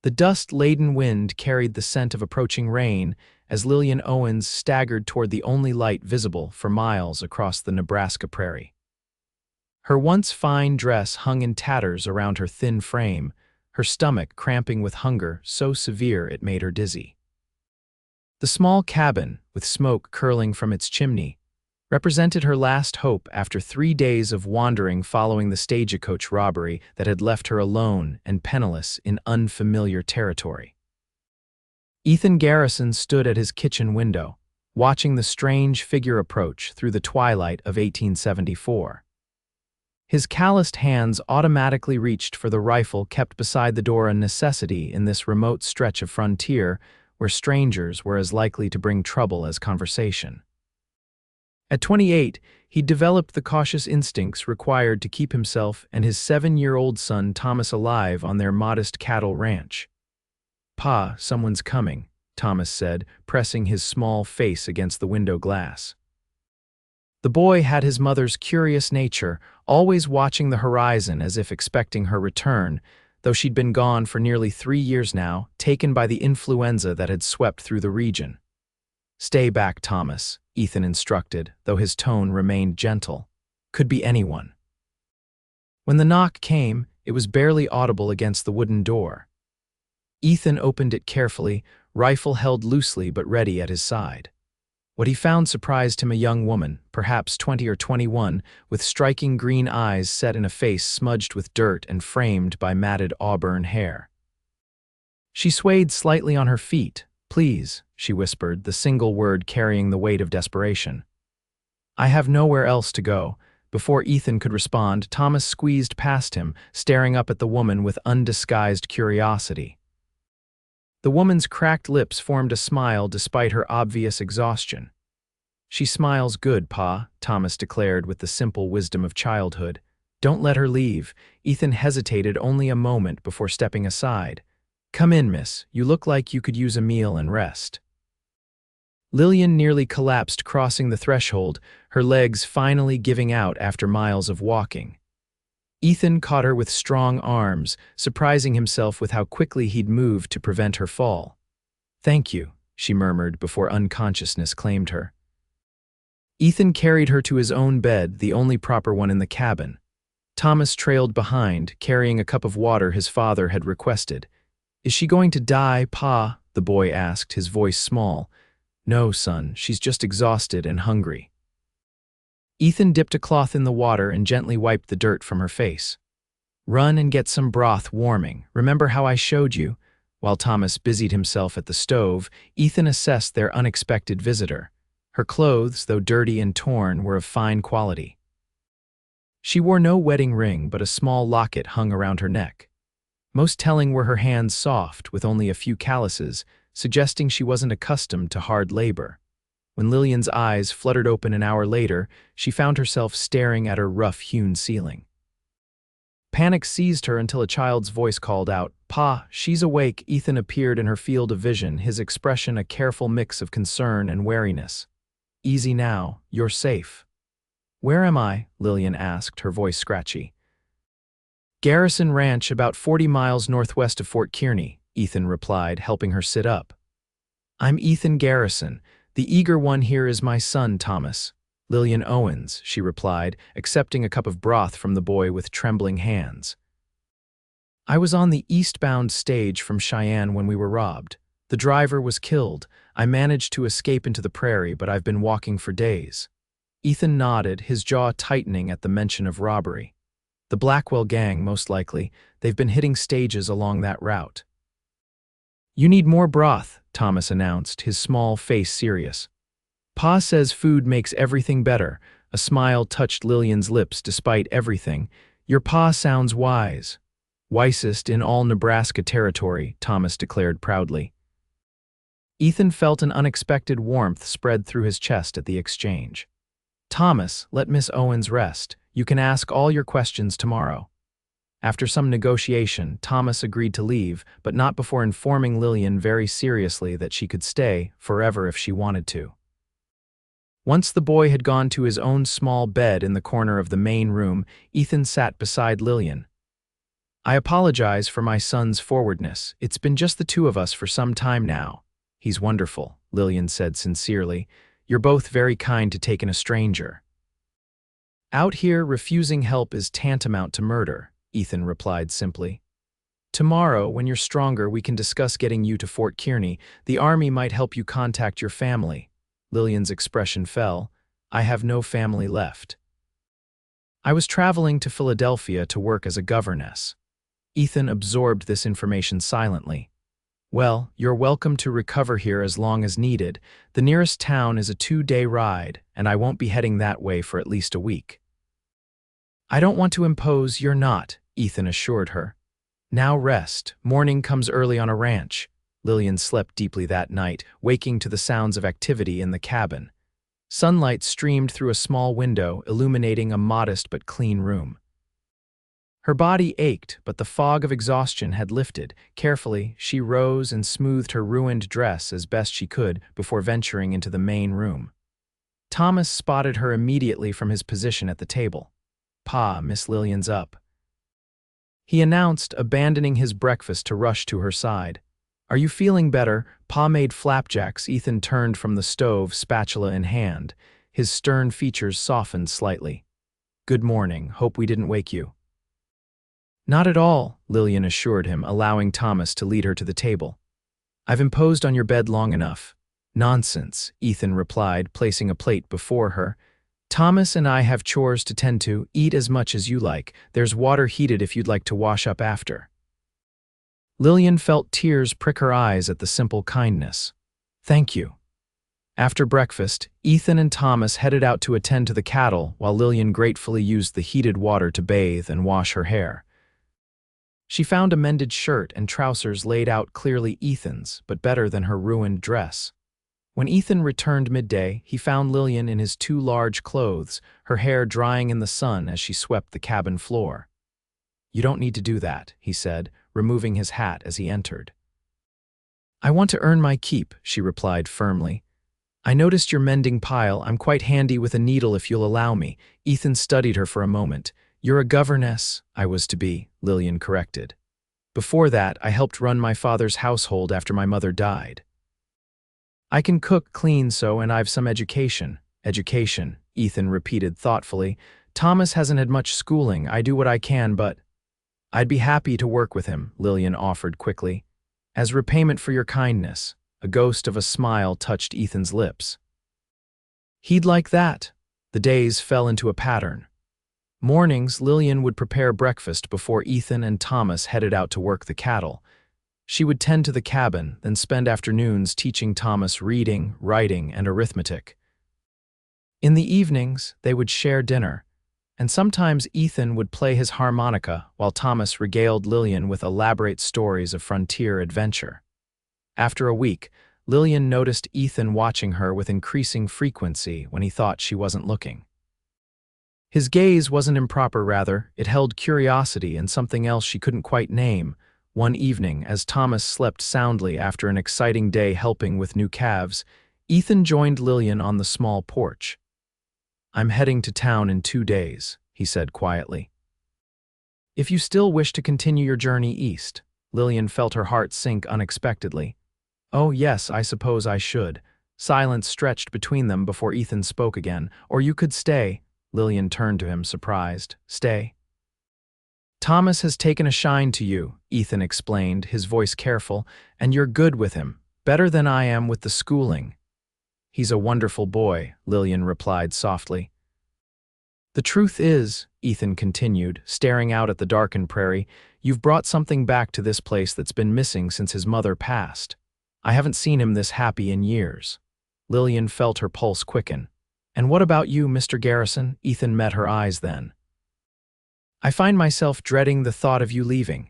The dust-laden wind carried the scent of approaching rain as Lillian Owens staggered toward the only light visible for miles across the Nebraska prairie. Her once fine dress hung in tatters around her thin frame, her stomach cramping with hunger so severe it made her dizzy. The small cabin, with smoke curling from its chimney, represented her last hope after 3 days of wandering following the stagecoach robbery that had left her alone and penniless in unfamiliar territory. Ethan Garrison stood at his kitchen window, watching the strange figure approach through the twilight of 1874. His calloused hands automatically reached for the rifle kept beside the door, a necessity in this remote stretch of frontier where strangers were as likely to bring trouble as conversation. At 28, he'd developed the cautious instincts required to keep himself and his 7-year-old son Thomas alive on their modest cattle ranch. "Pa, someone's coming," Thomas said, pressing his small face against the window glass. The boy had his mother's curious nature, always watching the horizon as if expecting her return, though she'd been gone for nearly 3 years now, taken by the influenza that had swept through the region. "Stay back, Thomas," Ethan instructed, though his tone remained gentle. "Could be anyone." When the knock came, it was barely audible against the wooden door. Ethan opened it carefully, rifle held loosely but ready at his side. What he found surprised him: a young woman, perhaps 20 or 21, with striking green eyes set in a face smudged with dirt and framed by matted auburn hair. She swayed slightly on her feet. "Please," she whispered, the single word carrying the weight of desperation. "I have nowhere else to go." Before Ethan could respond, Thomas squeezed past him, staring up at the woman with undisguised curiosity. The woman's cracked lips formed a smile despite her obvious exhaustion. "She smiles good, Pa," Thomas declared with the simple wisdom of childhood. "Don't let her leave." Ethan hesitated only a moment before stepping aside. "Come in, miss. You look like you could use a meal and rest." Lillian nearly collapsed crossing the threshold, her legs finally giving out after miles of walking. Ethan caught her with strong arms, surprising himself with how quickly he'd moved to prevent her fall. "Thank you," she murmured before unconsciousness claimed her. Ethan carried her to his own bed, the only proper one in the cabin. Thomas trailed behind, carrying a cup of water his father had requested. "Is she going to die, Pa?" the boy asked, his voice small. "No, son, she's just exhausted and hungry." Ethan dipped a cloth in the water and gently wiped the dirt from her face. "Run and get some broth warming. Remember how I showed you?" While Thomas busied himself at the stove, Ethan assessed their unexpected visitor. Her clothes, though dirty and torn, were of fine quality. She wore no wedding ring, but a small locket hung around her neck. Most telling were her hands, soft, with only a few calluses, suggesting she wasn't accustomed to hard labor. When Lillian's eyes fluttered open an hour later, she found herself staring at her rough-hewn ceiling. Panic seized her until a child's voice called out, "Pa, she's awake." Ethan appeared in her field of vision, his expression a careful mix of concern and wariness. "Easy now, you're safe." "Where am I?" Lillian asked, her voice scratchy. "Garrison Ranch, about 40 miles northwest of Fort Kearney," Ethan replied, helping her sit up. "I'm Ethan Garrison. The eager one here is my son, Thomas." "Lillian Owens," she replied, accepting a cup of broth from the boy with trembling hands. "I was on the eastbound stage from Cheyenne when we were robbed. The driver was killed. I managed to escape into the prairie, but I've been walking for days." Ethan nodded, his jaw tightening at the mention of robbery. "The Blackwell gang, most likely. They've been hitting stages along that route." "You need more broth," Thomas announced, his small face serious. "Pa says food makes everything better." A smile touched Lillian's lips despite everything. "Your pa sounds wise." "Wisest in all Nebraska territory," Thomas declared proudly. Ethan felt an unexpected warmth spread through his chest at the exchange. "Thomas, let Miss Owens rest. You can ask all your questions tomorrow." After some negotiation, Thomas agreed to leave, but not before informing Lillian very seriously that she could stay forever if she wanted to. Once the boy had gone to his own small bed in the corner of the main room, Ethan sat beside Lillian. I apologize for my son's forwardness. It's been just the two of us for some time now. He's wonderful, Lillian said sincerely. You're both very kind to take in a stranger. Out here, refusing help is tantamount to murder, Ethan replied simply. Tomorrow, when you're stronger, we can discuss getting you to Fort Kearney. The army might help you contact your family. Lillian's expression fell. I have no family left. I was traveling to Philadelphia to work as a governess. Ethan absorbed this information silently. Well, you're welcome to recover here as long as needed. The nearest town is a 2-day ride, and I won't be heading that way for at least a week. I don't want to impose, you're not, Ethan assured her. Now rest. Morning comes early on a ranch. Lillian slept deeply that night, waking to the sounds of activity in the cabin. Sunlight streamed through a small window, illuminating a modest but clean room. Her body ached, but the fog of exhaustion had lifted. Carefully, she rose and smoothed her ruined dress as best she could before venturing into the main room. Thomas spotted her immediately from his position at the table. "Pa, Miss Lillian's up," he announced, abandoning his breakfast to rush to her side. "Are you feeling better?" Pa made flapjacks. Ethan turned from the stove, spatula in hand. His stern features softened slightly. "Good morning. Hope we didn't wake you." "Not at all," Lillian assured him, allowing Thomas to lead her to the table. "I've imposed on your bed long enough." "Nonsense," Ethan replied, placing a plate before her. "Thomas and I have chores to tend to. Eat as much as you like. There's water heated if you'd like to wash up after." Lillian felt tears prick her eyes at the simple kindness. "Thank you." After breakfast, Ethan and Thomas headed out to attend to the cattle while Lillian gratefully used the heated water to bathe and wash her hair. She found a mended shirt and trousers laid out clearly Ethan's, but better than her ruined dress. When Ethan returned midday, he found Lillian in his too large clothes, her hair drying in the sun as she swept the cabin floor. "You don't need to do that," he said, removing his hat as he entered. "I want to earn my keep," she replied firmly. "I noticed your mending pile. I'm quite handy with a needle if you'll allow me." Ethan studied her for a moment. "You're a governess." "I was to be," Lillian corrected. "Before that, I helped run my father's household after my mother died. I can cook, clean, and I've some education." "Education," Ethan repeated thoughtfully. "Thomas hasn't had much schooling. I do what I can, but—" "I'd be happy to work with him," Lillian offered quickly. "As repayment for your kindness." A ghost of a smile touched Ethan's lips. "He'd like that." The days fell into a pattern. Mornings, Lillian would prepare breakfast before Ethan and Thomas headed out to work the cattle. She would tend to the cabin, then spend afternoons teaching Thomas reading, writing, and arithmetic. In the evenings, they would share dinner, and sometimes Ethan would play his harmonica while Thomas regaled Lillian with elaborate stories of frontier adventure. After a week, Lillian noticed Ethan watching her with increasing frequency when he thought she wasn't looking. His gaze wasn't improper, rather, it held curiosity and something else she couldn't quite name. One evening, as Thomas slept soundly after an exciting day helping with new calves, Ethan joined Lillian on the small porch. "I'm heading to town in 2 days," he said quietly. "If you still wish to continue your journey east." Lillian felt her heart sink unexpectedly. "Oh yes, I suppose I should." Silence stretched between them before Ethan spoke again. "Or you could stay." Lillian turned to him, surprised. "Stay?" "Thomas has taken a shine to you," Ethan explained, his voice careful, "and you're good with him, better than I am with the schooling." "He's a wonderful boy," Lillian replied softly. "The truth is," Ethan continued, staring out at the darkened prairie, "you've brought something back to this place that's been missing since his mother passed. I haven't seen him this happy in years." Lillian felt her pulse quicken. "And what about you, Mr. Garrison?" Ethan met her eyes then. "I find myself dreading the thought of you leaving."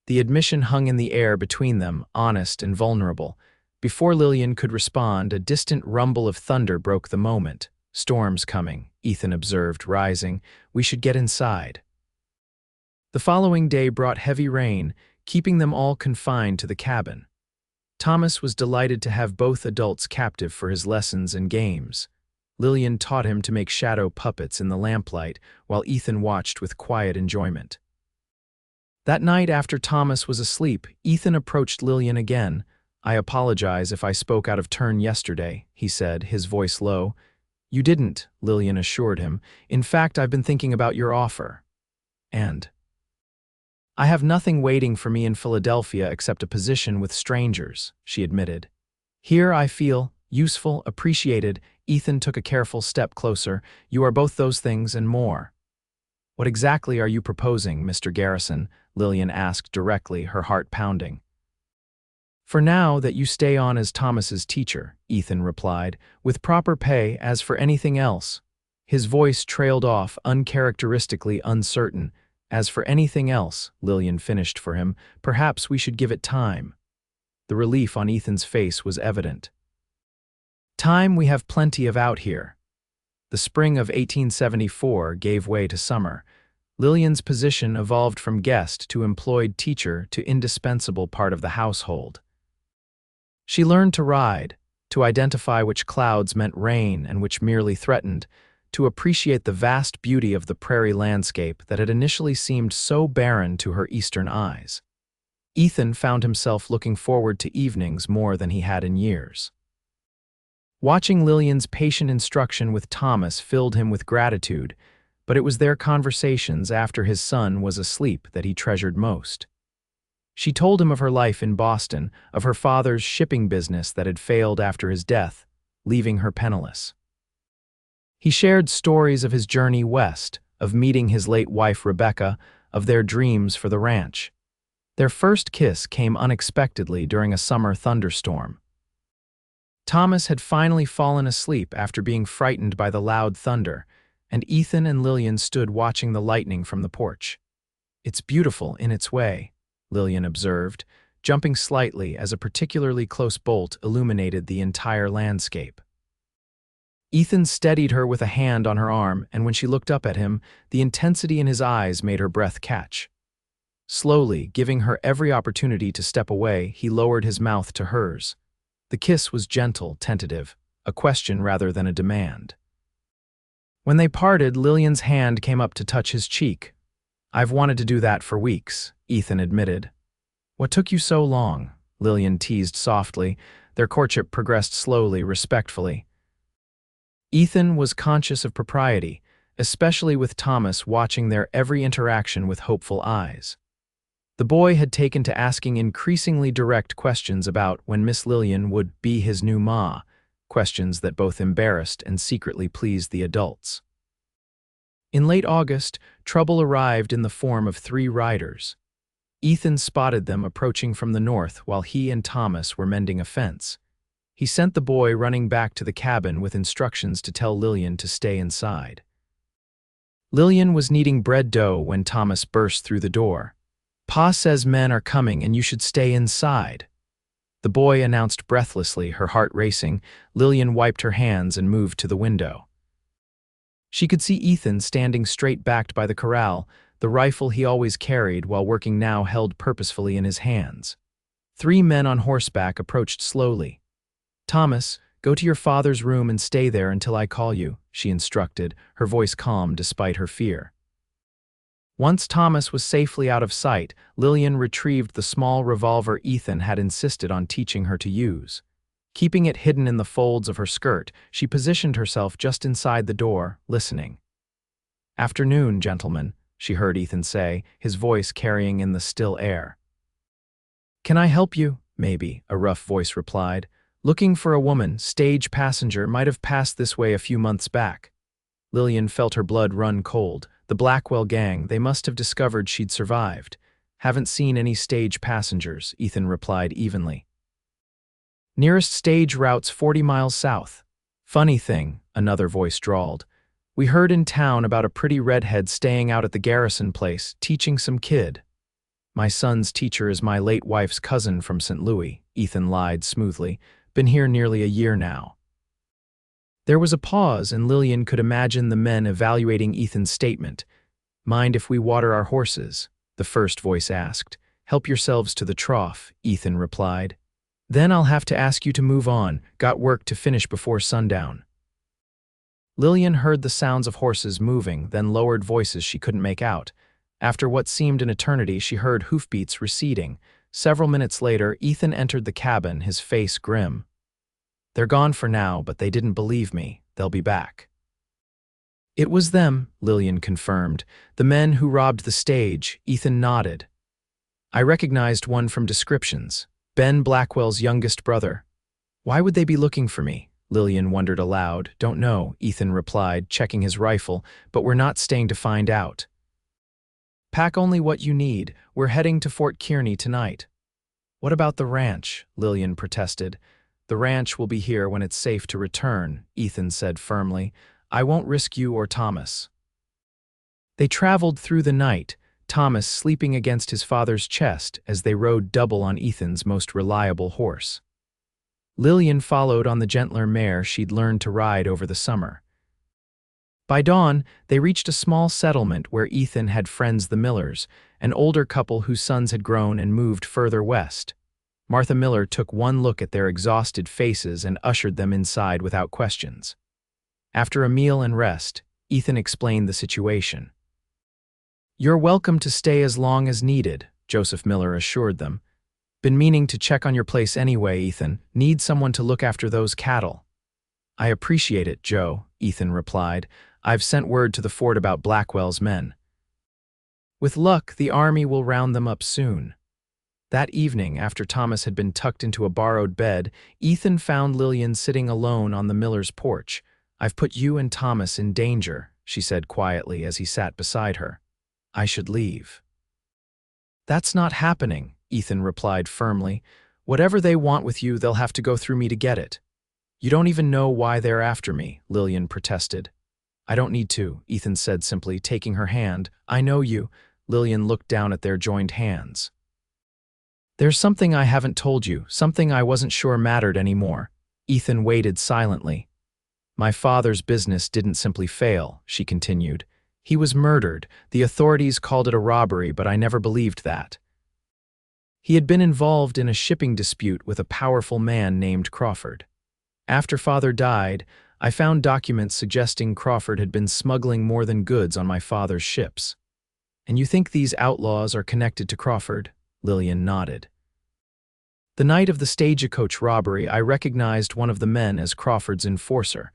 The admission hung in the air between them, honest and vulnerable. Before Lillian could respond, a distant rumble of thunder broke the moment. "Storm's coming," Ethan observed, rising. "We should get inside." The following day brought heavy rain, keeping them all confined to the cabin. Thomas was delighted to have both adults captive for his lessons and games. Lillian taught him to make shadow puppets in the lamplight, while Ethan watched with quiet enjoyment. That night after Thomas was asleep, Ethan approached Lillian again. "I apologize if I spoke out of turn yesterday," he said, his voice low. "You didn't," Lillian assured him. "In fact, I've been thinking about your offer. And I have nothing waiting for me in Philadelphia except a position with strangers," she admitted. "Here I feel useful, appreciated." Ethan took a careful step closer. "You are both those things and more." "What exactly are you proposing, Mr. Garrison?" Lillian asked directly, her heart pounding. "For now, that you stay on as Thomas's teacher," Ethan replied, "with proper pay. As for anything else." His voice trailed off, uncharacteristically uncertain. "As for anything else," Lillian finished for him, "perhaps we should give it time." The relief on Ethan's face was evident. "Time we have plenty of out here." The spring of 1874 gave way to summer. Lillian's position evolved from guest to employed teacher to indispensable part of the household. She learned to ride, to identify which clouds meant rain and which merely threatened, to appreciate the vast beauty of the prairie landscape that had initially seemed so barren to her eastern eyes. Ethan found himself looking forward to evenings more than he had in years. Watching Lillian's patient instruction with Thomas filled him with gratitude, but it was their conversations after his son was asleep that he treasured most. She told him of her life in Boston, of her father's shipping business that had failed after his death, leaving her penniless. He shared stories of his journey west, of meeting his late wife Rebecca, of their dreams for the ranch. Their first kiss came unexpectedly during a summer thunderstorm. Thomas had finally fallen asleep after being frightened by the loud thunder, and Ethan and Lillian stood watching the lightning from the porch. "It's beautiful in its way," Lillian observed, jumping slightly as a particularly close bolt illuminated the entire landscape. Ethan steadied her with a hand on her arm, and when she looked up at him, the intensity in his eyes made her breath catch. Slowly, giving her every opportunity to step away, he lowered his mouth to hers. The kiss was gentle, tentative, a question rather than a demand. When they parted, Lillian's hand came up to touch his cheek. "I've wanted to do that for weeks," Ethan admitted. "What took you so long?" Lillian teased softly. Their courtship progressed slowly, respectfully. Ethan was conscious of propriety, especially with Thomas watching their every interaction with hopeful eyes. The boy had taken to asking increasingly direct questions about when Miss Lillian would be his new ma, questions that both embarrassed and secretly pleased the adults. In late August, trouble arrived in the form of 3 riders. Ethan spotted them approaching from the north while he and Thomas were mending a fence. He sent the boy running back to the cabin with instructions to tell Lillian to stay inside. Lillian was kneading bread dough when Thomas burst through the door. "Pa says men are coming and you should stay inside," the boy announced breathlessly, her heart racing. Lillian wiped her hands and moved to the window. She could see Ethan standing straight-backed by the corral, the rifle he always carried while working now held purposefully in his hands. 3 men on horseback approached slowly. "Thomas, go to your father's room and stay there until I call you," she instructed, her voice calm despite her fear. Once Thomas was safely out of sight, Lillian retrieved the small revolver Ethan had insisted on teaching her to use. Keeping it hidden in the folds of her skirt, she positioned herself just inside the door, listening. "Afternoon, gentlemen," she heard Ethan say, his voice carrying in the still air. "Can I help you?" "Maybe," a rough voice replied. "Looking for a woman, stage passenger, might have passed this way a few months back." Lillian felt her blood run cold. The Blackwell gang, they must have discovered she'd survived. "Haven't seen any stage passengers," Ethan replied evenly. "Nearest stage route's 40 miles south." "Funny thing," another voice drawled. "We heard in town about a pretty redhead staying out at the Garrison place, teaching some kid." "My son's teacher is my late wife's cousin from St. Louis," Ethan lied smoothly. "Been here nearly a year now." There was a pause, and Lillian could imagine the men evaluating Ethan's statement. "Mind if we water our horses?" the first voice asked. "Help yourselves to the trough," Ethan replied. "Then I'll have to ask you to move on. Got work to finish before sundown." Lillian heard the sounds of horses moving, then lowered voices she couldn't make out. After what seemed an eternity, she heard hoofbeats receding. Several minutes later, Ethan entered the cabin, his face grim. "They're gone for now, but they didn't believe me. They'll be back." "It was them," Lillian confirmed. "The men who robbed the stage." Ethan nodded. "I recognized one from descriptions. Ben Blackwell's youngest brother." "Why would they be looking for me?" Lillian wondered aloud. "Don't know," Ethan replied, checking his rifle, "but we're not staying to find out." "Pack only what you need. We're heading to Fort Kearney tonight." "What about the ranch?" Lillian protested. "The ranch will be here when it's safe to return," Ethan said firmly. "I won't risk you or Thomas." They traveled through the night, Thomas sleeping against his father's chest as they rode double on Ethan's most reliable horse. Lillian followed on the gentler mare she'd learned to ride over the summer. By dawn, they reached a small settlement where Ethan had friends the Millers, an older couple whose sons had grown and moved further west. Martha Miller took one look at their exhausted faces and ushered them inside without questions. After a meal and rest, Ethan explained the situation. "You're welcome to stay as long as needed," Joseph Miller assured them. "Been meaning to check on your place anyway, Ethan. Need someone to look after those cattle." "I appreciate it, Joe," Ethan replied. "I've sent word to the fort about Blackwell's men. With luck, the army will round them up soon." That evening, after Thomas had been tucked into a borrowed bed, Ethan found Lillian sitting alone on the Miller's porch. "I've put you and Thomas in danger," she said quietly as he sat beside her. "I should leave." "That's not happening," Ethan replied firmly. "Whatever they want with you, they'll have to go through me to get it." "You don't even know why they're after me," Lillian protested. "I don't need to," Ethan said simply, taking her hand. "I know you." Lillian looked down at their joined hands. "There's something I haven't told you, something I wasn't sure mattered anymore." Ethan waited silently. "My father's business didn't simply fail," she continued. "He was murdered. The authorities called it a robbery, but I never believed that. He had been involved in a shipping dispute with a powerful man named Crawford. After Father died, I found documents suggesting Crawford had been smuggling more than goods on my father's ships." "And you think these outlaws are connected to Crawford?" Lillian nodded. "The night of the stagecoach robbery, I recognized one of the men as Crawford's enforcer.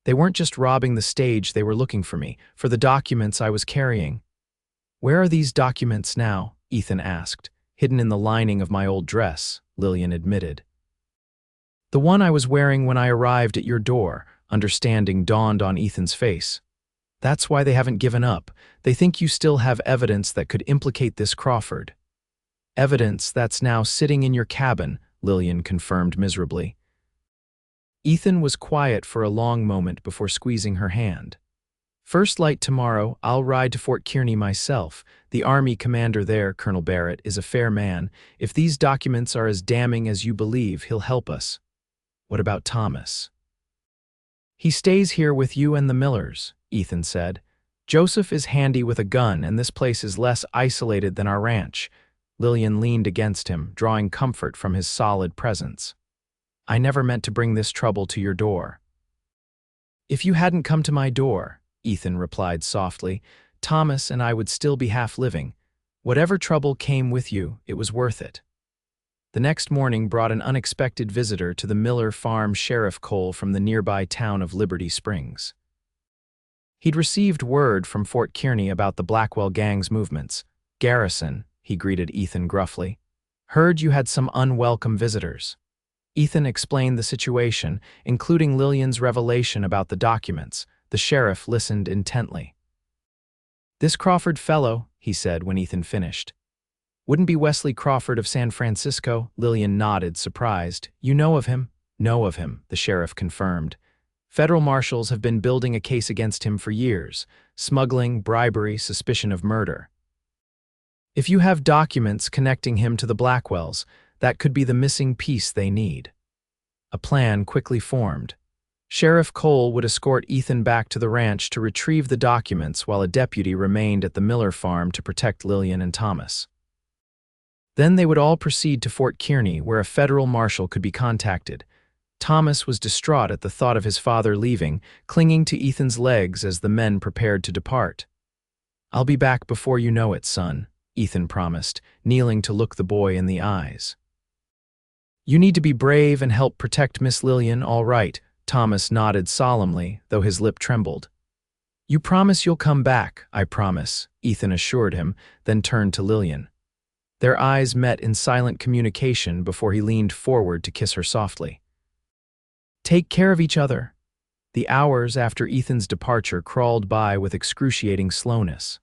They weren't just robbing the stage, they were looking for me, for the documents I was carrying." "Where are these documents now?" Ethan asked. "Hidden in the lining of my old dress," Lillian admitted. "The one I was wearing when I arrived at your door," understanding dawned on Ethan's face. "That's why they haven't given up. They think you still have evidence that could implicate this Crawford." "Evidence that's now sitting in your cabin," Lillian confirmed miserably. Ethan was quiet for a long moment before squeezing her hand. "First light tomorrow, I'll ride to Fort Kearney myself. The Army commander there, Colonel Barrett, is a fair man. If these documents are as damning as you believe, he'll help us." "What about Thomas?" "He stays here with you and the Millers," Ethan said. "Joseph is handy with a gun, and this place is less isolated than our ranch." Lillian leaned against him, drawing comfort from his solid presence. "I never meant to bring this trouble to your door." "If you hadn't come to my door," Ethan replied softly, "Thomas and I would still be half living. Whatever trouble came with you, it was worth it." The next morning brought an unexpected visitor to the Miller farm sheriff Cole from the nearby town of Liberty Springs. He'd received word from Fort Kearney about the Blackwell gang's movements. "Garrison," he greeted Ethan gruffly. "Heard you had some unwelcome visitors." Ethan explained the situation, including Lillian's revelation about the documents. The sheriff listened intently. "This Crawford fellow," he said when Ethan finished. "Wouldn't be Wesley Crawford of San Francisco?" Lillian nodded, surprised. "You know of him?" "Know of him," the sheriff confirmed. "Federal marshals have been building a case against him for years. Smuggling, bribery, suspicion of murder. If you have documents connecting him to the Blackwells, that could be the missing piece they need." A plan quickly formed. Sheriff Cole would escort Ethan back to the ranch to retrieve the documents while a deputy remained at the Miller farm to protect Lillian and Thomas. Then they would all proceed to Fort Kearney, where a federal marshal could be contacted. Thomas was distraught at the thought of his father leaving, clinging to Ethan's legs as the men prepared to depart. I'll be back before you know it, son, Ethan promised, kneeling to look the boy in the eyes. You need to be brave and help protect Miss Lillian, all right, Thomas nodded solemnly, though his lip trembled. You promise you'll come back, I promise, Ethan assured him, then turned to Lillian. Their eyes met in silent communication before he leaned forward to kiss her softly. Take care of each other. The hours after Ethan's departure crawled by with excruciating slowness.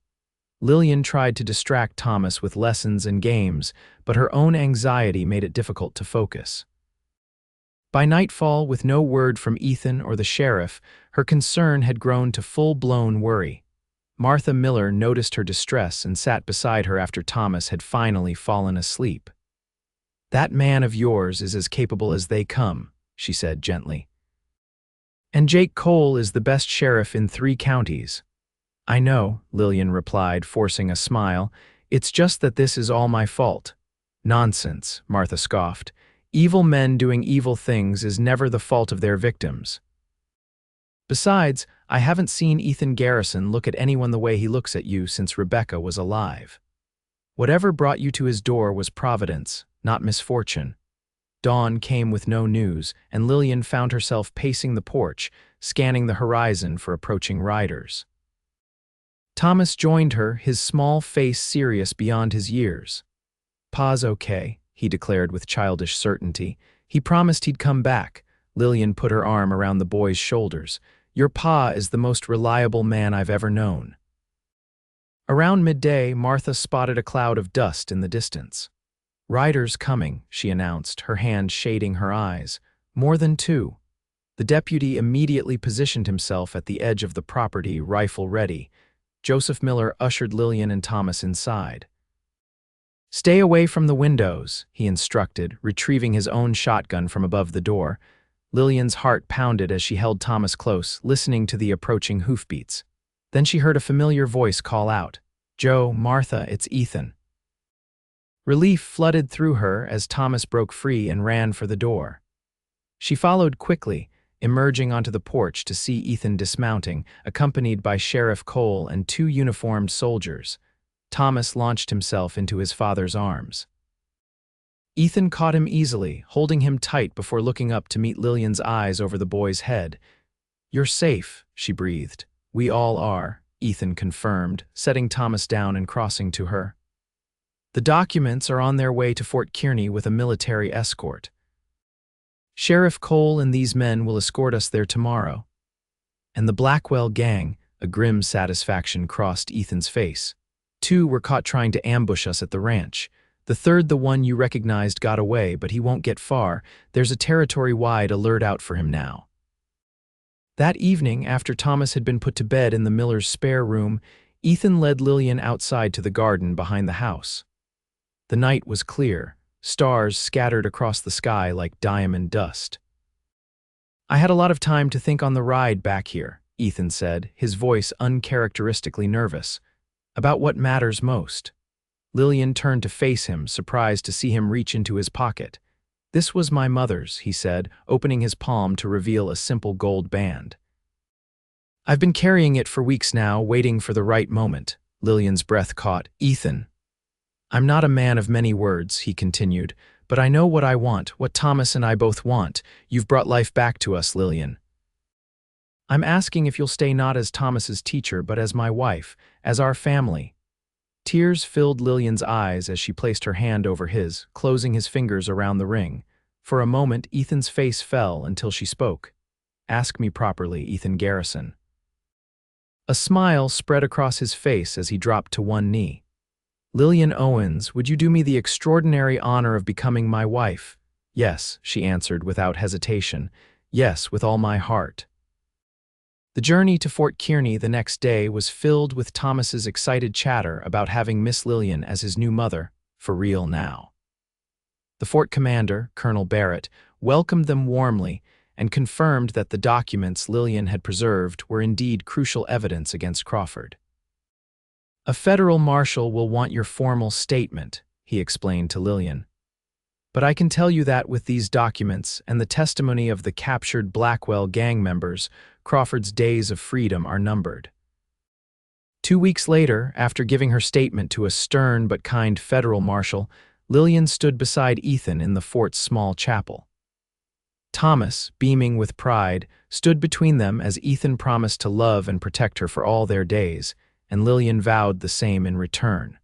Lillian tried to distract Thomas with lessons and games, but her own anxiety made it difficult to focus. By nightfall, with no word from Ethan or the sheriff, her concern had grown to full-blown worry. Martha Miller noticed her distress and sat beside her after Thomas had finally fallen asleep. That man of yours is as capable as they come, she said gently. And Jake Cole is the best sheriff in 3 counties. I know, Lillian replied, forcing a smile. It's just that this is all my fault. Nonsense, Martha scoffed. Evil men doing evil things is never the fault of their victims. Besides, I haven't seen Ethan Garrison look at anyone the way he looks at you since Rebecca was alive. Whatever brought you to his door was providence, not misfortune. Dawn came with no news, and Lillian found herself pacing the porch, scanning the horizon for approaching riders. Thomas joined her, his small face serious beyond his years. Pa's okay, he declared with childish certainty. He promised he'd come back. Lillian put her arm around the boy's shoulders. Your pa is the most reliable man I've ever known. Around midday, Martha spotted a cloud of dust in the distance. Riders coming, she announced, her hand shading her eyes. More than 2. The deputy immediately positioned himself at the edge of the property, rifle ready. Joseph Miller ushered Lillian and Thomas inside. Stay away from the windows, he instructed, retrieving his own shotgun from above the door. Lillian's heart pounded as she held Thomas close, listening to the approaching hoofbeats. Then she heard a familiar voice call out, Joe, Martha, it's Ethan. Relief flooded through her as Thomas broke free and ran for the door. She followed quickly, emerging onto the porch to see Ethan dismounting, accompanied by Sheriff Cole and 2 uniformed soldiers. Thomas launched himself into his father's arms. Ethan caught him easily, holding him tight before looking up to meet Lillian's eyes over the boy's head. You're safe, she breathed. We all are, Ethan confirmed, setting Thomas down and crossing to her. The documents are on their way to Fort Kearney with a military escort. Sheriff Cole and these men will escort us there tomorrow. And the Blackwell gang, a grim satisfaction crossed Ethan's face. 2 were caught trying to ambush us at the ranch. The 3rd, the one you recognized, got away, but he won't get far. There's a territory-wide alert out for him now. That evening, after Thomas had been put to bed in the Miller's spare room, Ethan led Lillian outside to the garden behind the house. The night was clear, stars scattered across the sky like diamond dust. I had a lot of time to think on the ride back here, Ethan said, his voice uncharacteristically nervous, about what matters most. Lillian turned to face him, surprised to see him reach into his pocket. This was my mother's, he said, opening his palm to reveal a simple gold band. I've been carrying it for weeks now, waiting for the right moment. Lillian's breath caught. Ethan. I'm not a man of many words, he continued, but I know what I want, what Thomas and I both want. You've brought life back to us, Lillian. I'm asking if you'll stay not as Thomas's teacher, but as my wife, as our family. Tears filled Lillian's eyes as she placed her hand over his, closing his fingers around the ring. For a moment, Ethan's face fell until she spoke. Ask me properly, Ethan Garrison. A smile spread across his face as he dropped to one knee. Lillian Owens, would you do me the extraordinary honor of becoming my wife? Yes, she answered without hesitation. Yes, with all my heart. The journey to Fort Kearney the next day was filled with Thomas's excited chatter about having Miss Lillian as his new mother, for real now. The fort commander, Colonel Barrett, welcomed them warmly and confirmed that the documents Lillian had preserved were indeed crucial evidence against Crawford. A federal marshal will want your formal statement, he explained to Lillian. But I can tell you that with these documents and the testimony of the captured Blackwell gang members, Crawford's days of freedom are numbered. 2 weeks later, after giving her statement to a stern but kind federal marshal, Lillian stood beside Ethan in the fort's small chapel. Thomas, beaming with pride, stood between them as Ethan promised to love and protect her for all their days, and Lillian vowed the same in return.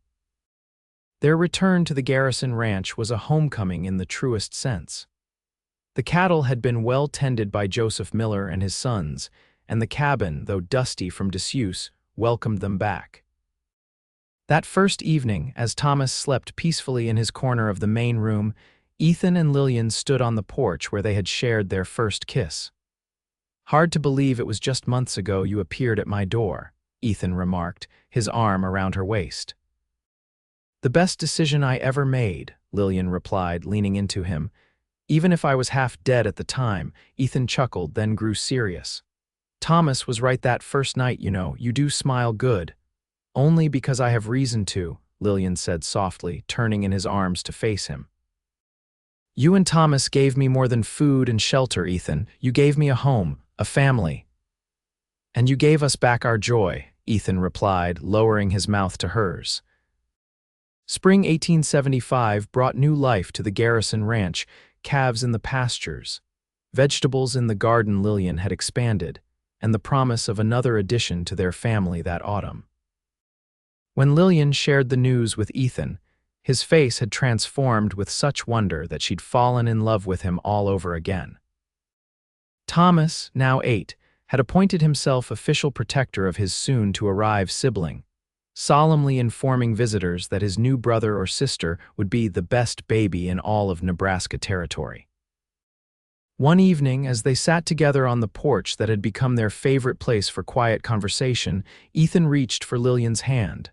Their return to the Garrison Ranch was a homecoming in the truest sense. The cattle had been well tended by Joseph Miller and his sons, and the cabin, though dusty from disuse, welcomed them back. That first evening, as Thomas slept peacefully in his corner of the main room, Ethan and Lillian stood on the porch where they had shared their first kiss. "Hard to believe it was just months ago you appeared at my door," Ethan remarked, his arm around her waist. "The best decision I ever made," Lillian replied, leaning into him. "Even if I was half dead at the time," Ethan chuckled, then grew serious. "Thomas was right that first night, you know. You do smile good." "Only because I have reason to," Lillian said softly, turning in his arms to face him. "You and Thomas gave me more than food and shelter, Ethan. You gave me a home, a family." "And you gave us back our joy," Ethan replied, lowering his mouth to hers. Spring 1875 brought new life to the Garrison Ranch, calves in the pastures, vegetables in the garden Lillian had expanded, and the promise of another addition to their family that autumn. When Lillian shared the news with Ethan, his face had transformed with such wonder that she'd fallen in love with him all over again. Thomas, now 8, had appointed himself official protector of his soon-to-arrive sibling, solemnly informing visitors that his new brother or sister would be the best baby in all of Nebraska territory. One evening, as they sat together on the porch that had become their favorite place for quiet conversation, Ethan reached for Lillian's hand.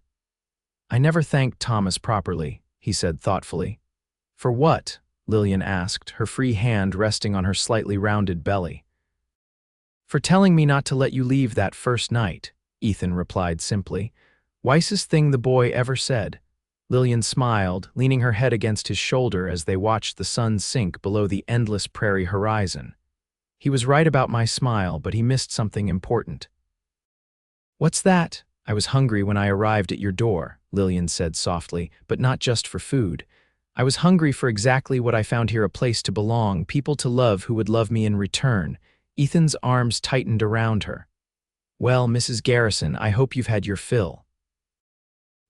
"I never thanked Thomas properly," he said thoughtfully. "For what?" Lillian asked, her free hand resting on her slightly rounded belly. "For telling me not to let you leave that first night," Ethan replied simply. "Wisest thing the boy ever said." Lillian smiled, leaning her head against his shoulder as they watched the sun sink below the endless prairie horizon. "He was right about my smile, but he missed something important." "What's that?" "I was hungry when I arrived at your door," Lillian said softly, "but not just for food. I was hungry for exactly what I found here: a place to belong, people to love who would love me in return." Ethan's arms tightened around her. "Well, Mrs. Garrison, I hope you've had your fill."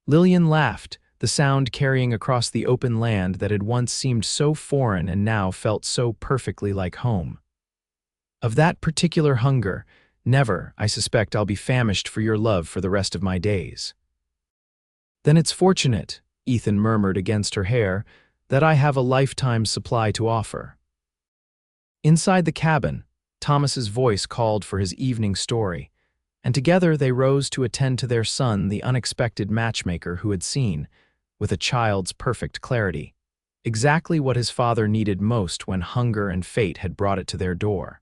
Lillian laughed, the sound carrying across the open land that had once seemed so foreign and now felt so perfectly like home. "Of that particular hunger, never, I suspect I'll be famished for your love for the rest of my days." "Then it's fortunate," Ethan murmured against her hair, "that I have a lifetime supply to offer." Inside the cabin, Thomas's voice called for his evening story, and together they rose to attend to their son, the unexpected matchmaker who had seen, with a child's perfect clarity, exactly what his father needed most when hunger and fate had brought it to their door.